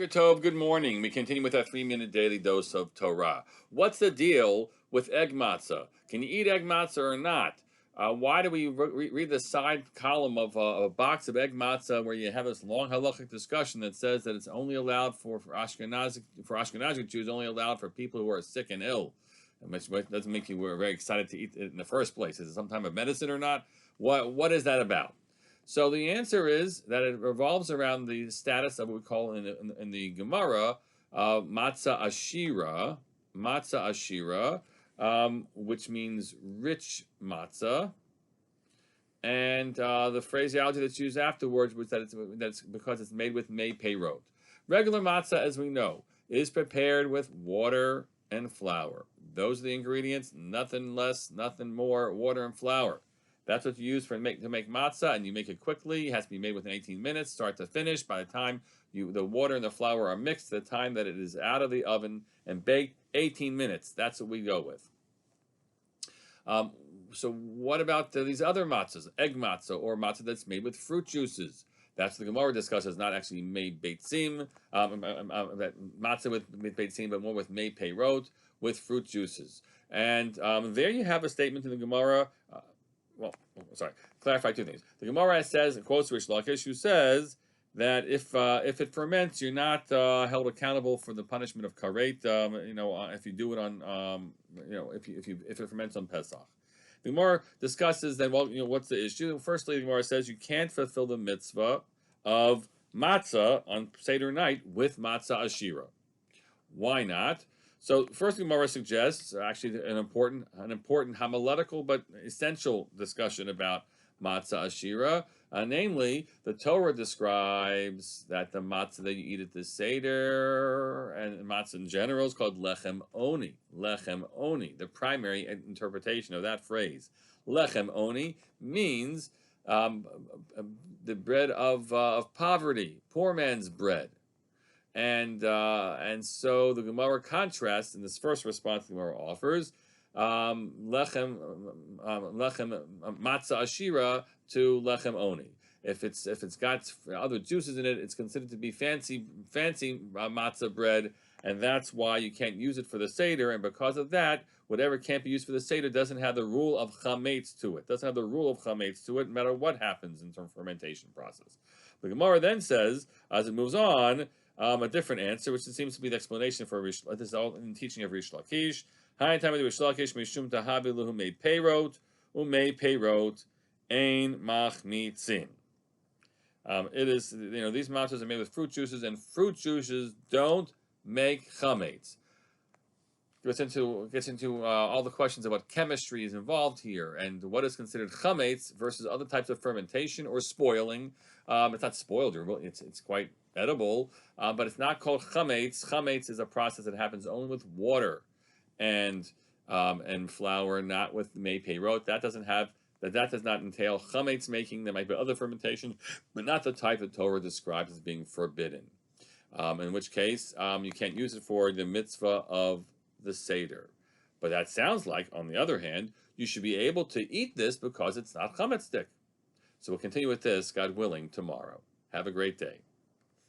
Tov, good morning. We continue with our 3-minute daily dose of Torah. What's the deal with egg matzah? Can you eat egg matzah or not? Why do we read the side column of a box of egg matzah where you have this long halachic discussion that says that it's only allowed for Ashkenazi Jews, only allowed for people who are sick and ill, which doesn't make you very excited to eat it in the first place. Is it some type of medicine or not? What is that about? So the answer is that it revolves around the status of what we call in the Gemara Matzah Ashira, which means rich matzah, and the phraseology that's used afterwards was that that's because it's made with mei peirot. Regular matzah, as we know, is prepared with water and flour. Those are the ingredients, nothing less, nothing more, water and flour. That's what you use to make matzah, and you make it quickly. It has to be made within 18 minutes, start to finish. By the time the water and the flour are mixed, the time that it is out of the oven and baked, 18 minutes. That's what we go with. So what about these other matzahs? Egg matzah, or matzah that's made with fruit juices. That's what the Gemara discusses, not actually made beitzim, that matzah with beitzim, but more with mei peirot, with fruit juices. And there you have a statement in the Gemara. Clarify two things. The Gemara says, it quotes Rish Lakish, who says that if it ferments, you're not held accountable for the punishment of karet. If you do it on, if it ferments on Pesach. The Gemara discusses then, what's the issue? Firstly, the Gemara says you can't fulfill the mitzvah of matzah on Seder night with matzah ashira. Why not? So first, the Gemara suggests actually an important homiletical but essential discussion about matzah ashira. Namely, the Torah describes that the matzah that you eat at the Seder and matzah in general is called lechem oni. Lechem oni. The primary interpretation of that phrase, lechem oni, means the bread of poverty, poor man's bread. And so the Gemara contrasts in this first response the Gemara offers lechem matzah ashira to lechem oni. If it's got other juices in it, it's considered to be fancy matzah bread, and that's why you can't use it for the Seder. And because of that, whatever can't be used for the Seder doesn't have the rule of chametz to it. Doesn't have the rule of chametz to it, no matter what happens in terms of fermentation process. The Gemara then says, as it moves on, a different answer, which seems to be the explanation for this is all in teaching of Rish Lakish. Hi, time of Rish Lakish mishum tahabi luhu mei peirot umei peirot ein machmitzin. It is these matzahs are made with fruit juices, and fruit juices don't make chametz. Gets into all the questions about chemistry is involved here, and what is considered chametz versus other types of fermentation or spoiling. It's not spoiled; it's quite edible, but it's not called chametz. Chametz is a process that happens only with water and flour, not with mei peirot. That does not entail chametz making. There might be other fermentation, but not the type that Torah describes as being forbidden. In which case, you can't use it for the mitzvah of the Seder. But that sounds like, on the other hand, you should be able to eat this because it's not chametz stick. So we'll continue with this, God willing, tomorrow. Have a great day.